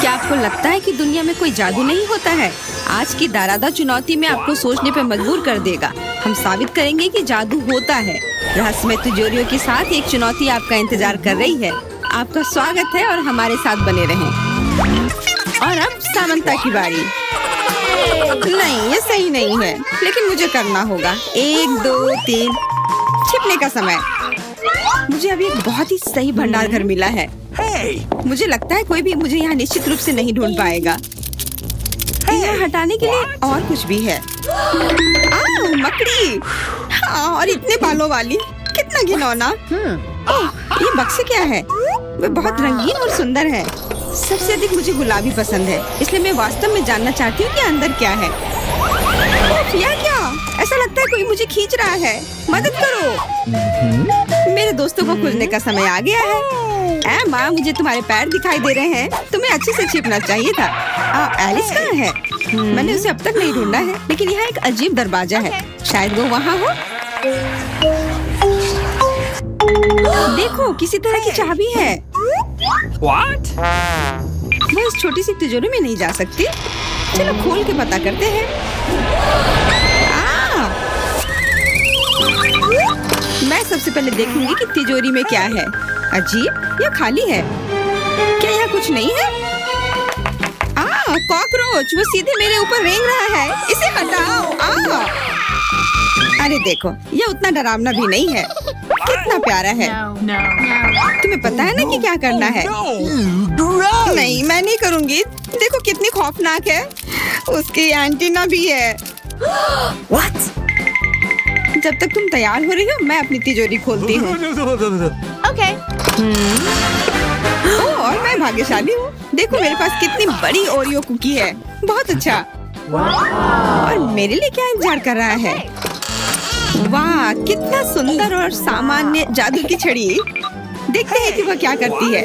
क्या आपको लगता है कि दुनिया में कोई जादू नहीं होता है? आज की दारादा चुनौती में आपको सोचने पे मजबूर कर देगा। हम साबित करेंगे कि जादू होता है। रहस्यमय तिजोरियों के साथ एक चुनौती आपका इंतजार कर रही है। आपका स्वागत है और हमारे साथ बने रहें। और अब सामंता की बारी। नहीं, ये सही नहीं है, लेकिन मुझे करना होगा। 1 2 3 छिपने का समय। मुझे अभी एक बहुत ही सही भंडार घर मिला है। मुझे लगता है कोई भी मुझे यहाँ निश्चित रूप से नहीं ढूंढ पाएगा। यहाँ हटाने के लिए और कुछ भी है। मकड़ी। और इतने बालों वाली, कितना घिनौना। ये बक्से क्या है? वे बहुत रंगीन और सुंदर है। सबसे अधिक मुझे गुलाबी पसंद है, इसलिए मैं वास्तव में जानना चाहती हूँ कि अंदर क्या है। यह क्या? ऐसा लगता है कोई मुझे खींच रहा है। मदद करो। मेरे दोस्तों को खुलने का समय आ गया है। माँ, मुझे तुम्हारे पैर दिखाई दे रहे हैं। तुम्हें अच्छे से छिपना चाहिए था। एलिस कहाँ है? मैंने उसे अब तक नहीं ढूंढा है, लेकिन यहाँ एक अजीब दरवाजा है। शायद वो वहाँ हो। देखो, किसी तरह की चाबी है। What? वो इस छोटी सी तिजोरी में नहीं जा सकती। चलो खोल के पता करते हैं। मैं सबसे पहले देखूंगी कि तिजोरी में क्या है। अजीब, यह खाली है। क्या यहाँ कुछ नहीं है? कॉकरोच, वो सीधे मेरे ऊपर रेंग रहा है। इसे हटाओ। अरे देखो, यह उतना डरावना भी नहीं है। कितना प्यारा है। तुम्हें पता है ना कि क्या करना है? नहीं, मैं नहीं करूँगी। देखो कितनी खौफनाक है। उसकी एंटीना भी है। What? जब तक तुम तैयार हो रही हो, मैं अपनी तिजोरी खोलती हूँ। Okay. और मैं भाग्यशाली हूँ। देखो मेरे पास कितनी बड़ी ओरियो कुकी है। बहुत अच्छा। और मेरे लिए क्या इंतजार कर रहा है? वाह, कितना सुंदर और सामान्य जादू की छड़ी। देखते हैं कि वह क्या करती है।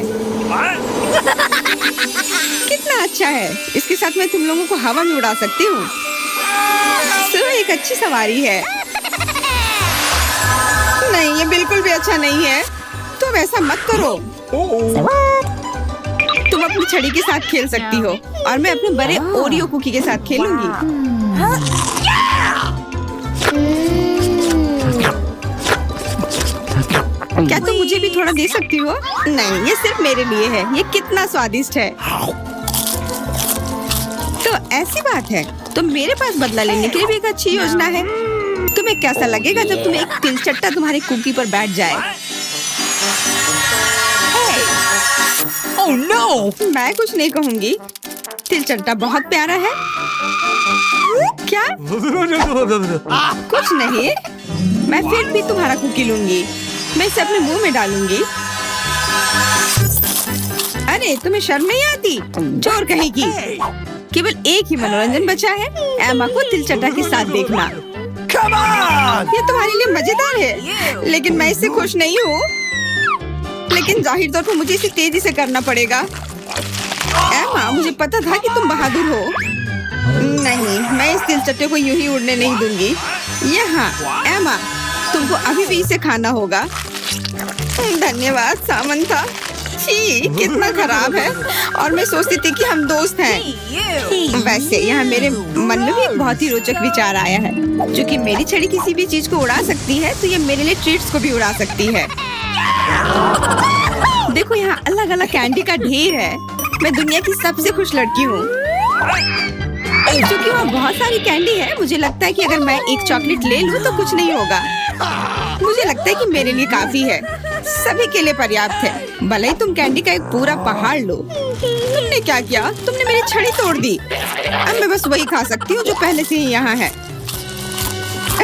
कितना अच्छा है। इसके साथ मैं तुम लोगों को हवा में उड़ा सकती हूँ। तो एक अच्छी सवारी है। नहीं, ये बिल्कुल भी अच्छा नहीं है। तुम ऐसा मत करो। तुम अपनी छड़ी के साथ खेल सकती हो और मैं अपने बड़े ओरियो कुकी के साथ खेलूंगी। क्या तुम मुझे भी थोड़ा दे सकती हो? नहीं, ये सिर्फ मेरे लिए है। ये कितना स्वादिष्ट है। तो ऐसी बात है, तो मेरे पास बदला लेने के लिए भी एक अच्छी योजना है। तुम्हें कैसा लगेगा जब तुम्हें एक तिलचट्टा तुम्हारी कुकी पर बैठ जाए? Oh no! मैं कुछ नहीं कहूँगी। तिलचट्टा बहुत प्यारा है। क्या? कुछ नहीं। मैं फिर भी तुम्हारा कुकी लूंगी। मैं इसे अपने मुंह में डालूंगी। अरे, तुम्हें शर्म नहीं आती? चोर कहेगी। केवल एक ही मनोरंजन बचा है, एमा को तिलचट्टा के साथ देखना। Come on! ये तुम्हारे लिए मजेदार है, लेकिन मैं इससे खुश नहीं हूँ। लेकिन जाहिर तौर पर मुझे इसे तेजी से करना पड़ेगा। एमा, मुझे पता था कि तुम बहादुर हो। नहीं, मैं इस तिलचट्टे को यूं ही उड़ने नहीं दूंगी। यहाँ, एमा, तुमको अभी भी इसे खाना होगा। धन्यवाद सामंता। छी, कितना खराब है। और मैं सोचती थी कि हम दोस्त हैं। वैसे यहाँ मेरे मन में भी एक बहुत ही रोचक विचार आया है। क्योंकि मेरी छड़ी किसी भी चीज को उड़ा सकती है, तो ये मेरे लिए ट्रीट्स को भी उड़ा सकती है। देखो, यहाँ अलग अलग कैंडी का ढेर है। मैं दुनिया की सबसे खुश लड़की हूँ। क्योंकि वहाँ बहुत सारी कैंडी है, मुझे लगता है कि अगर मैं एक चॉकलेट ले लूँ तो कुछ नहीं होगा। मुझे लगता है कि मेरे लिए काफी है। सभी के लिए पर्याप्त है। भले ही तुम कैंडी का एक पूरा पहाड़ लो। तुमने क्या किया? तुमने मेरी छड़ी तोड़ दी। अब मैं बस वही खा सकती हूँ जो पहले से ही यहाँ है।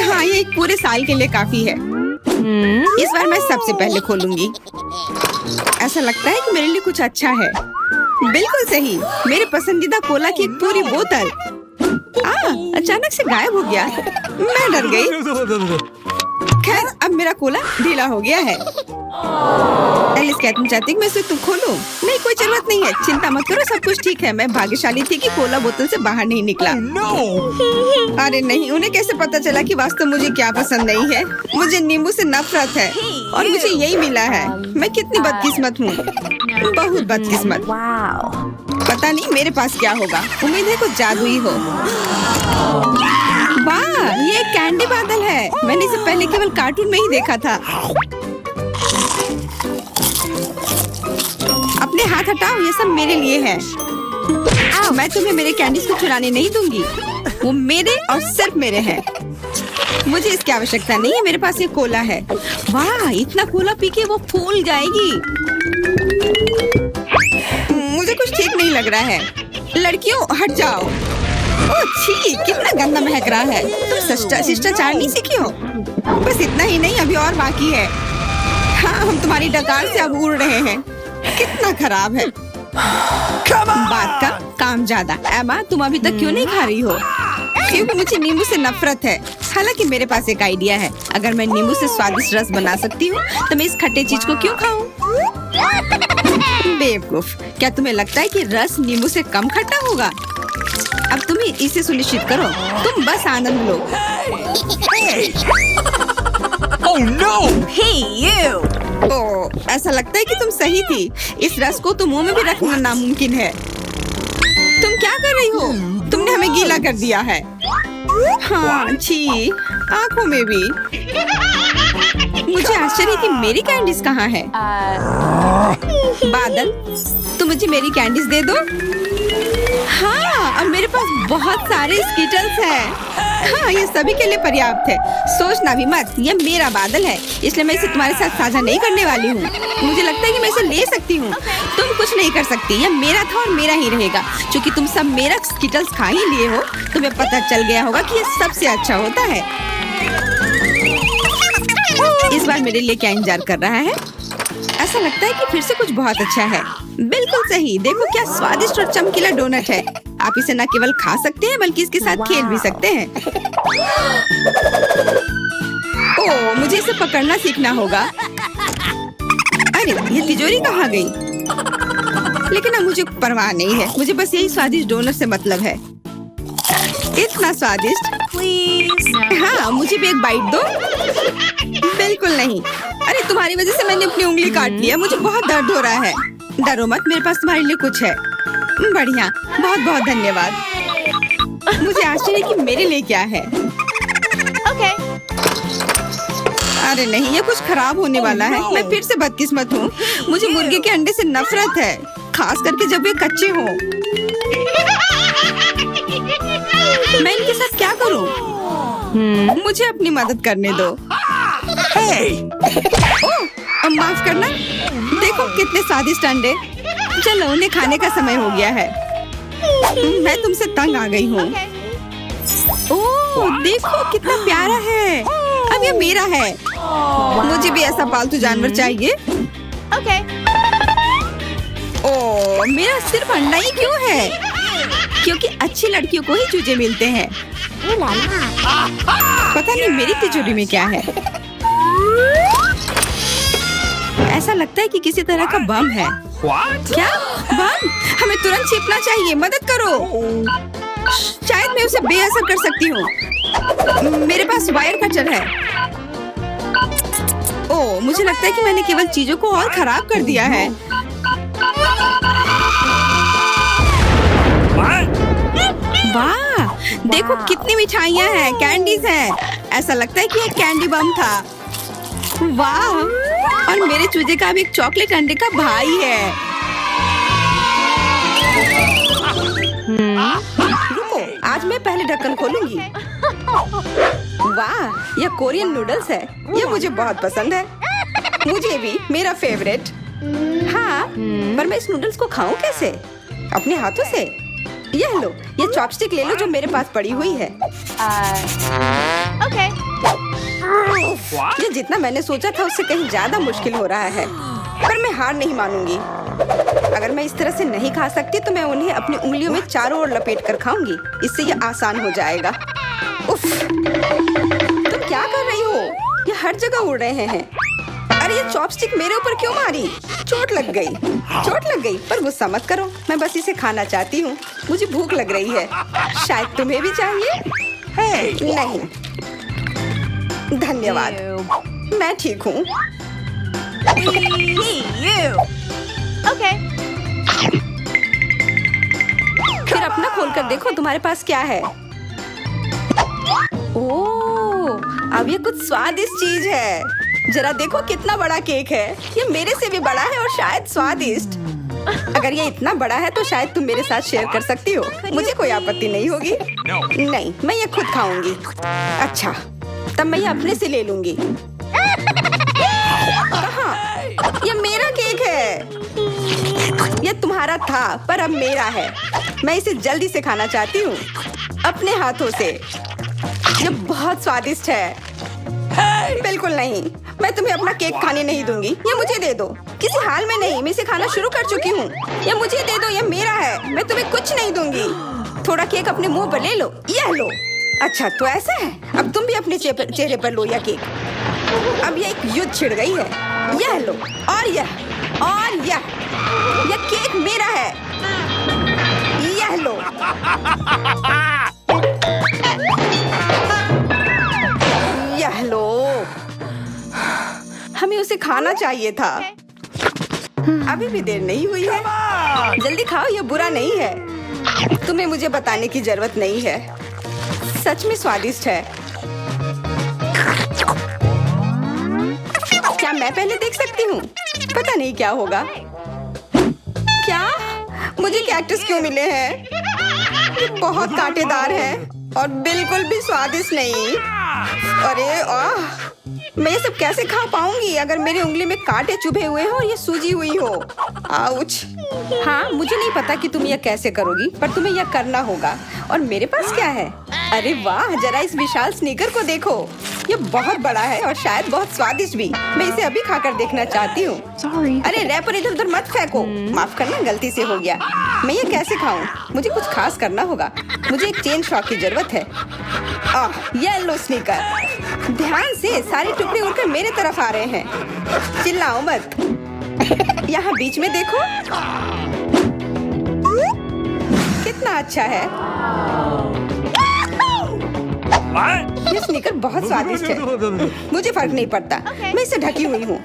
हाँ, ये एक पूरे साल के लिए काफी है। इस बार मैं सबसे पहले खोलूंगी। ऐसा लगता है कि मेरे लिए कुछ अच्छा है। बिल्कुल सही, मेरे पसंदीदा कोला की एक पूरी बोतल। अचानक से गायब हो गया। मैं डर गई। खैर, अब मेरा कोला ढीला हो गया है। एलिस, क्या तुम चाहती मैं इसे खोलूं? नहीं, कोई जरूरत नहीं है। चिंता मत करो, सब कुछ ठीक है। मैं भाग्यशाली थी कि कोला बोतल से बाहर नहीं निकला। अरे नहीं, उन्हें कैसे पता चला कि वास्तव मुझे क्या पसंद नहीं है? मुझे नींबू से नफरत है और मुझे यही मिला है। मैं कितनी बदकिस्मत हूँ। बहुत बदकिस्मत। पता नहीं मेरे पास क्या होगा। उम्मीद है कुछ जादुई हो। वाह, ये एक कैंडी बादल है। मैंने इसे पहले केवल कार्टून में ही देखा था। अपने हाथ हटाओ, ये सब मेरे लिए है। मैं तुम्हें मेरे कैंडीज को चुराने नहीं दूंगी। वो मेरे और सिर्फ मेरे हैं। मुझे इसकी आवश्यकता नहीं है। मेरे पास ये कोला है। वाह, इतना कोला पी के वो फूल जाएगी। मुझे कुछ ठीक नहीं लग रहा है। लड़कियों हट जाओ। ओह छी, कितना गंदा महक रहा है। तुम शिष्टाचार नहीं सीखी हो? बस इतना ही नहीं, अभी और बाकी है। हाँ, हम तुम्हारी डकार से अब उड़ रहे हैं। कितना खराब है। बात का काम ज्यादा। एमा, तुम अभी तक क्यों नहीं खा रही हो? क्योंकि मुझे नींबू से नफरत है। हालांकि मेरे पास एक आइडिया है। अगर मैं नींबू से स्वादिष्ट रस बना सकती हूँ तो मैं इस खट्टे चीज को क्यों खाऊं? बेवकूफ, क्या तुम्हें लगता है कि रस नींबू से कम खट्टा होगा? अब तुम ही इसे सुनिश्चित करो। तुम बस आनंद लो। Oh no! Hey, you! ओह, ऐसा लगता है कि तुम सही थी। इस रस को तो मुंह में भी रखना नामुमकिन है। तुम क्या कर रही हो? तुमने हमें गीला कर दिया है। हाँ, छी, आंखों में भी। मुझे आश्चर्य कि मेरी कैंडीज कहाँ है? बादल, तुम मुझे मेरी कैंडीज दे दो। हाँ, अब मेरे पास बहुत सारे स्कीटल्स हैं। हाँ, ये सभी के लिए पर्याप्त है। सोचना भी मत, ये मेरा बादल है, इसलिए मैं इसे तुम्हारे साथ साझा नहीं करने वाली हूँ। मुझे लगता है कि मैं इसे ले सकती हूँ। तुम कुछ नहीं कर सकती। यह मेरा था और मेरा ही रहेगा। क्योंकि तुम सब मेरा स्कीटल्स खा ही लिए हो, तुम्हें पता चल गया होगा कि ये सबसे अच्छा होता है। इस बार मेरे लिए क्या इंतजार कर रहा है? ऐसा लगता है कि फिर से कुछ बहुत अच्छा है। बिल्कुल सही। देखो क्या स्वादिष्ट और चमकीला डोनट है। आप इसे न केवल खा सकते हैं बल्कि इसके साथ खेल भी सकते हैं। ओह, मुझे इसे पकड़ना सीखना होगा। अरे, ये तिजोरी कहाँ गई? लेकिन अब मुझे परवाह नहीं है। मुझे बस यही स्वादिष्ट डोनट से मतलब है। इतना स्वादिष्ट। हाँ, मुझे भी एक बाइट दो। बिल्कुल नहीं। अरे, तुम्हारी वजह से मैंने अपनी उंगली काट लिया। मुझे बहुत दर्द हो रहा है। डरो मत, मेरे पास तुम्हारे लिए कुछ है। बढ़िया, बहुत बहुत धन्यवाद। मुझे आश्चर्य कि मेरे लिए क्या है। Okay. अरे नहीं, ये कुछ खराब होने वाला है। मैं फिर से बदकिस्मत हूँ। मुझे मुर्गे के अंडे से नफरत है, खास करके जब वे कच्चे हों। मैं इनके साथ क्या करूँ? मुझे अपनी मदद करने दो। ओह, माफ करना। देखो कितने स्वादिष्ट अंडे। चलो, उन्हें खाने का समय हो गया है। मैं तुमसे तंग आ गई हूँ। ओह, देखो कितना प्यारा है। अब ये मेरा है। मुझे भी ऐसा पालतू जानवर चाहिए। Okay. ओह, मेरा सिर्फ अंडा ही क्यों है? क्योंकि अच्छी लड़कियों को ही चूजे मिलते हैं। पता नहीं मेरी तिजोरी में क्या है। ऐसा लगता है कि किसी तरह का बम है। What? क्या बम? हमें तुरंत छिपना चाहिए। मदद करो। शायद मैं उसे बेअसर कर सकती हूँ। मेरे पास वायर कटर है। ओह, मुझे लगता है कि मैंने केवल चीजों को और खराब कर दिया है। What? वाह, देखो कितनी मिठाइयाँ हैं, कैंडीज हैं। ऐसा लगता है कि ये कैंडी बम था। वाह, और मेरे चूजे का भी एक चॉकलेट अंडे का भाई है। रुको, आज मैं पहले ढक्कन खोलूंगी। वाह, यह कोरियन नूडल्स है। यह मुझे बहुत पसंद है। मुझे भी, मेरा फेवरेट। हाँ, पर मैं इस नूडल्स को खाऊं कैसे? अपने हाथों से? यह लो, ये चॉपस्टिक ले लो जो मेरे पास पड़ी हुई है। Okay. What? ये जितना मैंने सोचा था उससे कहीं ज्यादा मुश्किल हो रहा है। पर मैं हार नहीं मानूंगी। अगर मैं इस तरह से नहीं खा सकती तो मैं उन्हें अपनी उंगलियों में चारों ओर लपेट कर खाऊंगी। इससे ये आसान हो जाएगा। उफ, तुम क्या कर रही हो? ये हर जगह उड़ रहे हैं। अरे, ये चॉपस्टिक मेरे ऊपर क्यों मारी? चोट लग गई। पर गुस्सा मत करो, मैं बस इसे खाना चाहती हूँ। मुझे भूख लग रही है। शायद तुम्हें भी चाहिए? नहीं, धन्यवाद। मैं ठीक हूँ। Hey, you! Okay. अपना खोलकर देखो तुम्हारे पास क्या है। ओह, अब ये कुछ स्वादिष्ट चीज है। जरा देखो कितना बड़ा केक है। ये मेरे से भी बड़ा है और शायद स्वादिष्ट। अगर ये इतना बड़ा है तो शायद तुम मेरे साथ शेयर कर सकती हो। मुझे कोई आपत्ति नहीं होगी। नहीं, मैं ये खुद खाऊंगी। अच्छा, तब मैं ये अपने से ले लूंगी। कहाँ? ये मेरा केक है। ये तुम्हारा था पर अब मेरा है। मैं इसे जल्दी से खाना चाहती हूँ अपने हाथों से। ये बहुत स्वादिष्ट है। बिल्कुल नहीं, मैं तुम्हें अपना केक खाने नहीं दूंगी। ये मुझे दे दो। किसी हाल में नहीं, मैं इसे खाना शुरू कर चुकी हूँ। ये मुझे दे दो, ये मेरा है। मैं तुम्हें कुछ नहीं दूंगी। थोड़ा केक अपने मुंह पर ले लो। यह लो। अच्छा, तो ऐसा है। अब तुम भी अपने चेहरे पर लो यह केक। अब ये एक युद्ध छिड़ गई है। यह लो और यह केक मेरा है। यह लो। यह लो। हमें उसे खाना चाहिए था। अभी भी देर नहीं हुई है। जल्दी खाओ, यह बुरा नहीं है। तुम्हें मुझे बताने की जरूरत नहीं है। सच में स्वादिष्ट है। क्या मैं पहले देख सकती हूँ? पता नहीं क्या होगा। क्या मुझे कैक्टस क्यों मिले हैं? ये बहुत कांटेदार है और बिल्कुल भी स्वादिष्ट नहीं। अरे मैं ये सब कैसे खा पाऊंगी अगर मेरी उंगली में कांटे चुभे हुए हो और ये सूजी हुई हो। आउच। हाँ, मुझे नहीं पता कि तुम यह कैसे करोगी, पर तुम्हें यह करना होगा। और मेरे पास क्या है? अरे वाह, जरा इस विशाल स्नीकर को देखो। ये बहुत बड़ा है और शायद बहुत स्वादिष्ट भी। मैं इसे अभी खाकर देखना चाहती हूँ। अरे रैपर इधर उधर मत फेंको। माफ करना, गलती से हो गया। मैं ये कैसे खाऊं? मुझे कुछ खास करना होगा। मुझे एक चेन शॉक की जरूरत है। ये लो स्नीकर। ध्यान से, सारे टुकड़े उड़कर मेरे तरफ आ रहे हैं। चिल्लाओ मत। यहाँ बीच में देखो। कितना अच्छा है। ये स्नीकर बहुत स्वादिष्ट है। मुझे फर्क नहीं पड़ता। मैं इसे ढकी हुई हूँ।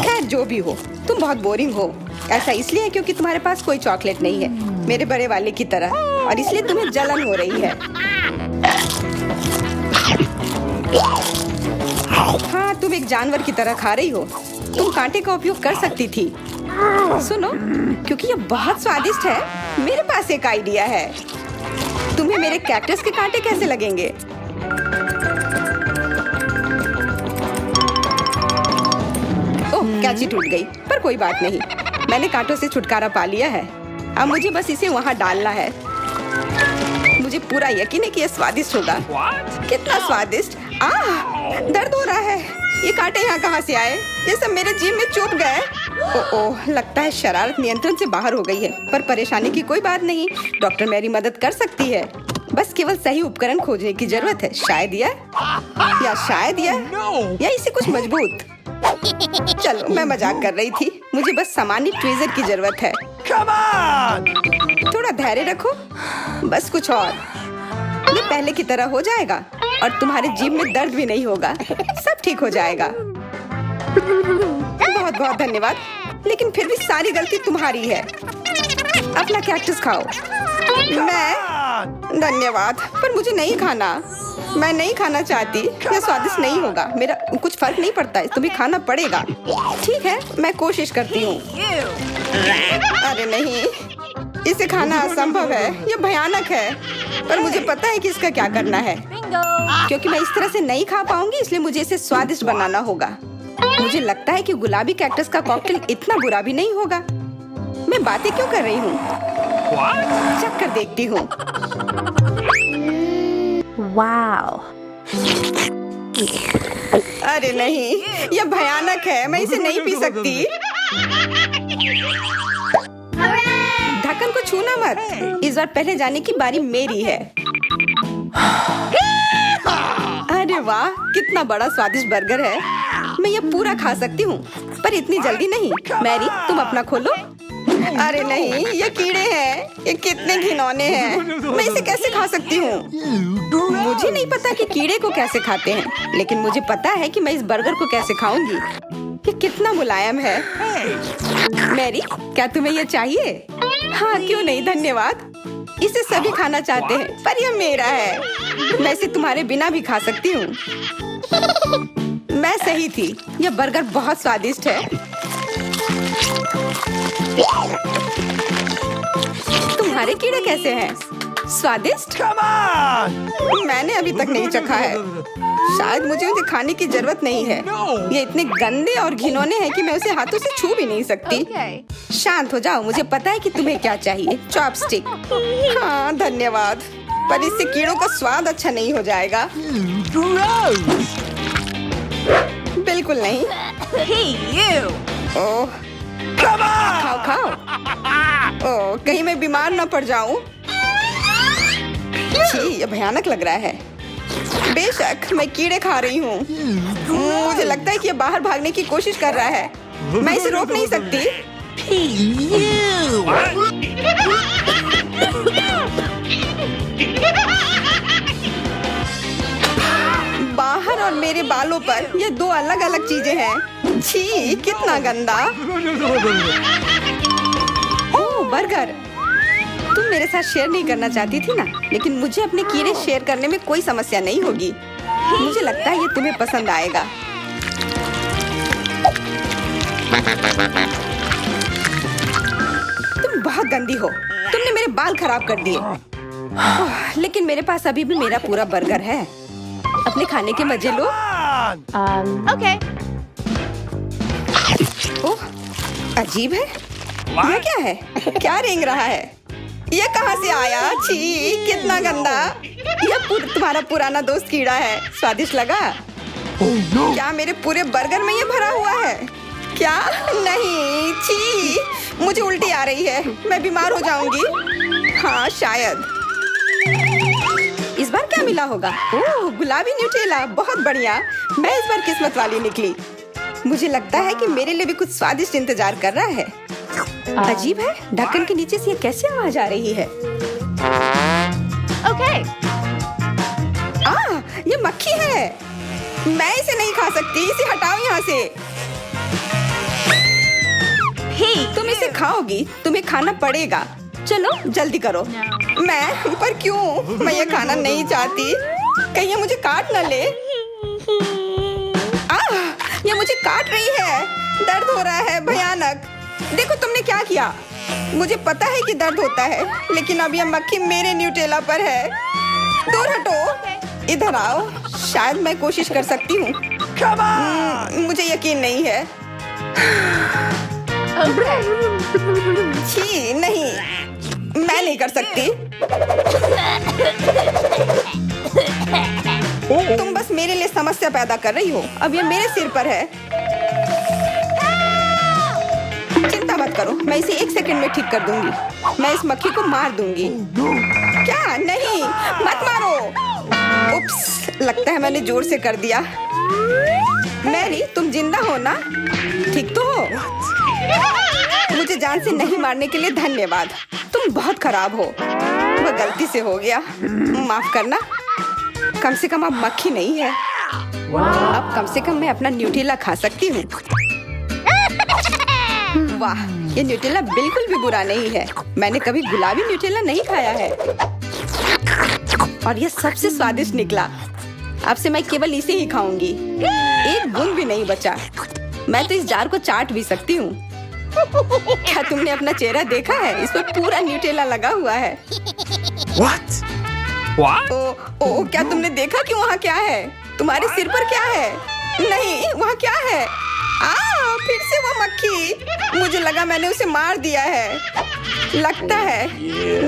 खैर, जो भी हो, तुम बहुत बोरिंग हो। ऐसा इसलिए क्योंकि तुम्हारे पास कोई चॉकलेट नहीं है, मेरे बड़े वाले की तरह, और इसलिए तुम्हें जलन हो रही है। हाँ, तुम एक जानवर की तरह खा रही हो। तुम कांटे का उपयोग कर सकती थी। सुनो, क्योंकि ये बहुत स्वादिष्ट है, मेरे पास एक आइडिया है। तुम्हें मेरे कैक्टस के कांटे कैसे लगेंगे? ओह, कैंची टूट गई, पर कोई बात नहीं। मैंने कांटों से छुटकारा पा लिया है। अब मुझे बस इसे वहाँ डालना है। मुझे पूरा यकीन है कि यह स्वादिष्ट होगा। कितना स्वादिष्ट। दर्द हो रहा है। ये कांटे यहाँ कहाँ से आए? ये सब मेरे जीभ में चुभ गए। ओह, लगता है शरारत नियंत्रण से बाहर हो गई है, पर परेशानी की कोई बात नहीं। डॉक्टर मेरी मदद कर सकती है। बस केवल सही उपकरण खोजने की जरूरत है। शायद या इसे कुछ मजबूत। चलो, मैं मजाक कर रही थी। मुझे बस सामान्य ट्वीजर की जरूरत है। थोड़ा धैर्य रखो, बस कुछ और। ये पहले की तरह हो जाएगा और तुम्हारे जीभ में दर्द भी नहीं होगा। सब ठीक हो जाएगा। बहुत बहुत धन्यवाद, लेकिन फिर भी सारी गलती तुम्हारी है। अपना कैक्टस खाओ। मैं धन्यवाद, पर मुझे नहीं खाना। मैं नहीं खाना चाहती। यह स्वादिष्ट नहीं होगा। मेरा कुछ फर्क नहीं पड़ता है, तुम्हें खाना पड़ेगा। ठीक है, मैं कोशिश करती हूँ। अरे नहीं, इसे खाना असंभव है। यह भयानक है, पर मुझे पता है कि इसका क्या करना है। क्योंकि मैं इस तरह से नहीं खा पाऊंगी, इसलिए मुझे इसे स्वादिष्ट बनाना होगा। मुझे लगता है कि गुलाबी कैक्टस का कॉकटेल इतना बुरा भी नहीं होगा। मैं बातें क्यों कर रही हूँ? चख कर देखती हूँ। Wow. अरे नहीं, यह भयानक है। मैं इसे नहीं पी सकती। ढक्कन को छूना मत। इस बार पहले जाने की बारी मेरी है। अरे वाह, कितना बड़ा स्वादिष्ट बर्गर है। मैं ये पूरा खा सकती हूँ, पर इतनी जल्दी नहीं। मैरी, तुम अपना खोलो। अरे नहीं, ये कीड़े हैं। ये कितने घिनौने हैं। मैं इसे कैसे खा सकती हूँ? मुझे नहीं पता कि कीड़े को कैसे खाते हैं, लेकिन मुझे पता है कि मैं इस बर्गर को कैसे खाऊंगी। ये कितना मुलायम है। मैरी, क्या तुम्हें ये चाहिए? हाँ, क्यों नहीं, धन्यवाद। इसे सभी खाना चाहते हैं, पर यह मेरा है। मैं इसे तुम्हारे बिना भी खा सकती हूँ। मैं सही थी, यह बर्गर बहुत स्वादिष्ट है। तुम्हारे कीड़े कैसे हैं? स्वादिष्ट? मैंने अभी तक नहीं चखा है। शायद मुझे उसे खाने की जरूरत नहीं है। ये इतने गंदे और घिनौने हैं कि मैं उसे हाथों से छू भी नहीं सकती। Okay. शांत हो जाओ, मुझे पता है कि तुम्हें क्या चाहिए। चॉपस्टिक। हाँ धन्यवाद, पर इससे कीड़ों का स्वाद अच्छा नहीं हो जाएगा। बिल्कुल नहीं। Hey, you! ओह, खाओ खाओ। ओह, कहीं मैं बीमार न पड़ जाऊं। छी, ये भयानक लग रहा है। बेशक मैं कीड़े खा रही हूँ। मुझे लगता है कि ये बाहर भागने की कोशिश कर रहा है। मैं इसे रोक नहीं सकती। बाहर और मेरे बालों पर ये दो अलग अलग चीजें हैं। छी, कितना गंदा। ओह, बर्गर। तुम मेरे साथ शेयर नहीं करना चाहती थी ना, लेकिन मुझे अपने कीड़े शेयर करने में कोई समस्या नहीं होगी। मुझे लगता है ये तुम्हें पसंद आएगा। तुम बहुत गंदी हो। तुमने मेरे बाल खराब कर दिए। लेकिन मेरे पास अभी भी मेरा पूरा बर्गर है। अपने खाने के मजे लो। Okay. ओह, अजीब है। यह क्या है? क्या रेंग रहा है? ये कहाँ से आया? छी, कितना गंदा। यह तुम्हारा पुराना दोस्त कीड़ा है। स्वादिष्ट लगा? क्या मेरे पूरे बर्गर में ये भरा हुआ है? क्या? नहीं, छी, मुझे उल्टी आ रही है। मैं बीमार हो जाऊंगी। हाँ शायद। इस बार क्या मिला होगा? ओह, गुलाबी न्यूटेला, बहुत बढ़िया। मैं इस बार किस्मत वाली निकली। मुझे लगता है कि मेरे लिए भी कुछ स्वादिष्ट इंतजार कर रहा है। अजीब है, ढक्कन के नीचे से ये कैसे आवाज आ रही है? Okay. ये मक्खी है। मैं इसे नहीं खा सकती। इसे हटाओ यहाँ से। Hey, तुम इसे खाओगी, तुम्हें खाना पड़ेगा। चलो जल्दी करो। मैं? पर क्यों? मैं ये खाना नहीं चाहती। कहीं ये मुझे काट न ले। ये मुझे काट रही है। दर्द हो रहा है भयानक। देखो तुमने क्या किया। मुझे पता है कि दर्द होता है, लेकिन अब यह मक्खी मेरे न्यूटेला पर है। दूर हटो। इधर आओ। शायद मैं कोशिश कर सकती हूँ। मुझे यकीन नहीं है। छी, नहीं, मैं नहीं कर सकती। तुम बस मेरे लिए समस्या पैदा कर रही हो। अब ये मेरे सिर पर है। चिंता मत करो, मैं इसे 1 सेकंड में ठीक कर दूंगी। मैं इस मक्खी को मार दूंगी। क्या? नहीं, मत मारो। उप्स, लगता है मैंने जोर से कर दिया। मैरी, तुम जिंदा हो ना? ठीक तो हो? मुझे जान से नहीं मारने के लिए धन्यवाद। तुम बहुत खराब हो। वह गलती से हो गया, माफ करना। कम से कम अब मक्खी नहीं है। अब कम से कम मैं अपना न्यूटेला खा सकती हूँ। वाह, ये न्यूटेला बिल्कुल भी बुरा नहीं है। मैंने कभी गुलाबी न्यूटेला नहीं खाया है और यह सबसे स्वादिष्ट निकला। अब से मैं केवल इसे ही खाऊंगी। एक बूंद भी नहीं बचा। मैं तो इस जार को चाट भी सकती हूँ। क्या तुमने अपना चेहरा देखा है? इस पर पूरा न्यूटेला लगा हुआ है। What? What? ओ, क्या तुमने देखा कि वहाँ क्या है? तुम्हारे सिर पर क्या है? नहीं, वहाँ क्या है? फिर से वो मक्खी। मुझे लगा मैंने उसे मार दिया है। लगता है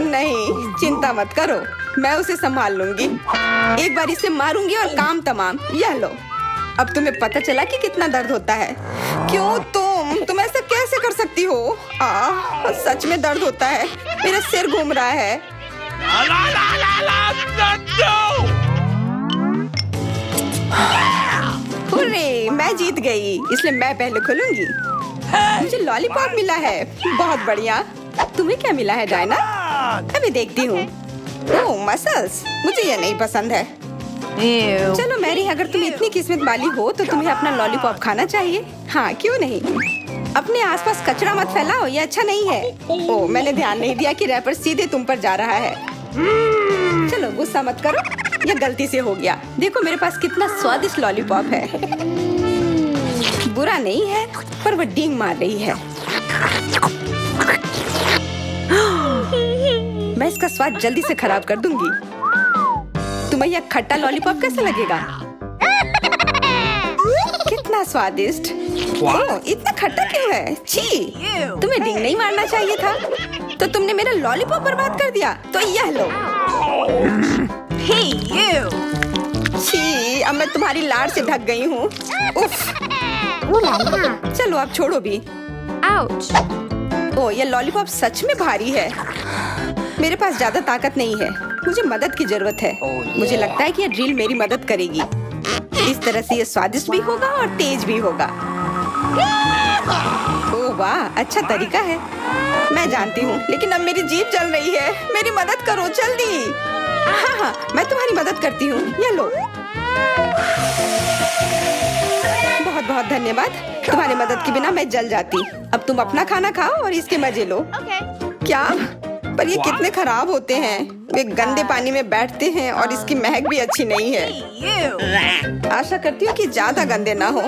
नहीं। चिंता मत करो, मैं उसे संभाल लूंगी। एक बार इसे मारूंगी और काम तमाम। यह लो। अब तुम्हें पता चला कि कितना दर्द होता है। क्यों तुम ऐसा कैसे कर सकती हो? सच में दर्द होता है। मेरा सिर घूम रहा है। हुर्रे, मैं जीत गई, इसलिए मैं पहले खोलूंगी। मुझे लॉलीपॉप मिला है। बहुत बढ़िया। तुम्हें क्या मिला है डायना? अभी देखती हूँ। ओह, मसल्स। मुझे ये नहीं पसंद है। Ew. चलो मैरी, अगर तुम इतनी किस्मत वाली हो तो तुम्हें अपना लॉलीपॉप खाना चाहिए। हाँ, क्यों नहीं? अपने आसपास कचरा मत फैलाओ, ये अच्छा नहीं है। ओ, मैंने ध्यान नहीं दिया कि रैपर सीधे तुम पर जा रहा है। चलो गुस्सा मत करो, ये गलती से हो गया। देखो मेरे पास कितना स्वादिष्ट लॉलीपॉप है। बुरा नहीं है, पर वो डींग मार रही है। मैं इसका स्वाद जल्दी से खराब कर दूंगी। तुम्हें यह खट्टा लॉलीपॉप कैसा लगेगा? कितना स्वादिष्ट। ओह, इतना खट्टा क्यों है? छी, तुम्हें डींग नहीं मारना चाहिए था। तो तुमने मेरा लॉलीपॉप बर्बाद कर दिया। तो यह लो। Hey, you! छी, अब मैं तुम्हारी लाड़ से ढक गई हूँ। उफ। चलो अब छोड़ो भी। Ouch! ओह, ये लॉलीपॉप सच में भारी है। मेरे पास ज्यादा ताकत नहीं है, मुझे मदद की जरूरत है। मुझे लगता है कि ये ड्रिल मेरी मदद करेगी। इस तरह से ये स्वादिष्ट भी होगा और तेज भी होगा। ओह वाह, अच्छा तरीका है। मैं जानती हूँ, लेकिन अब मेरी जीभ जल रही है। मेरी मदद करो जल्दी। हाँ, मैं तुम्हारी मदद करती हूँ। ये लो। बहुत बहुत धन्यवाद। तुम्हारी मदद के बिना मैं जल जाती। अब तुम अपना खाना खाओ और इसके मजे लो। Okay. क्या? पर ये कितने खराब होते हैं। वे गंदे पानी में बैठते हैं और इसकी महक भी अच्छी नहीं है। Hey, you! आशा करती हूँ कि ज्यादा गंदे ना हो।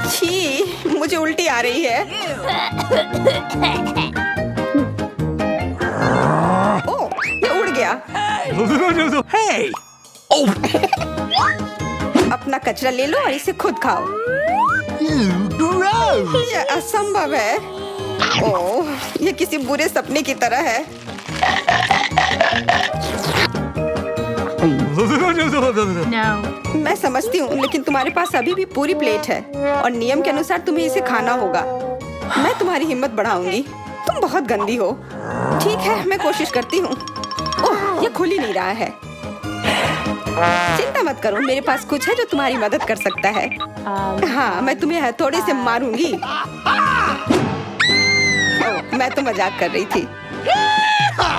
छी, मुझे उल्टी आ रही है। ओह, ये उड़ गया। Hey! अपना कचरा ले लो और इसे खुद खाओ। Gross! ये असंभव है। ओह, ये किसी बुरे सपने की तरह है। No. मैं समझती हूँ, लेकिन तुम्हारे पास अभी भी पूरी प्लेट है और नियम के अनुसार तुम्हें इसे खाना होगा। मैं तुम्हारी हिम्मत बढ़ाऊंगी। तुम बहुत गंदी हो। ठीक है, मैं कोशिश करती हूँ। ओह, ये खुल ही नहीं रहा है। चिंता मत करो, मेरे पास कुछ है जो तुम्हारी मदद कर सकता है। हाँ, मैं तुम्हें हथौड़े से मारूंगी। ओह, मैं तो मजाक कर रही थी।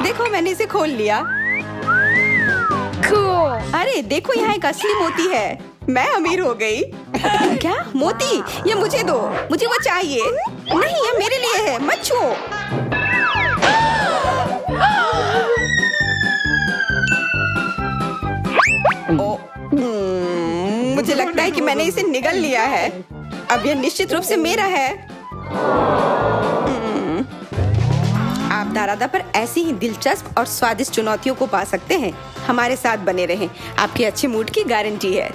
देखो, मैंने इसे खोल लिया। Cool. अरे देखो, यहाँ एक असली मोती है। मैं अमीर हो गई। क्या मोती? ये मुझे दो, मुझे वो चाहिए। नहीं, ये मेरे लिए है, मत छुओ। मुझे लगता है कि मैंने इसे निगल लिया है। अब यह निश्चित रूप से मेरा है। आप दारादा पर ऐसी ही दिलचस्प और स्वादिष्ट चुनौतियों को पा सकते हैं। हमारे साथ बने रहें, आपके अच्छे मूड की गारंटी है।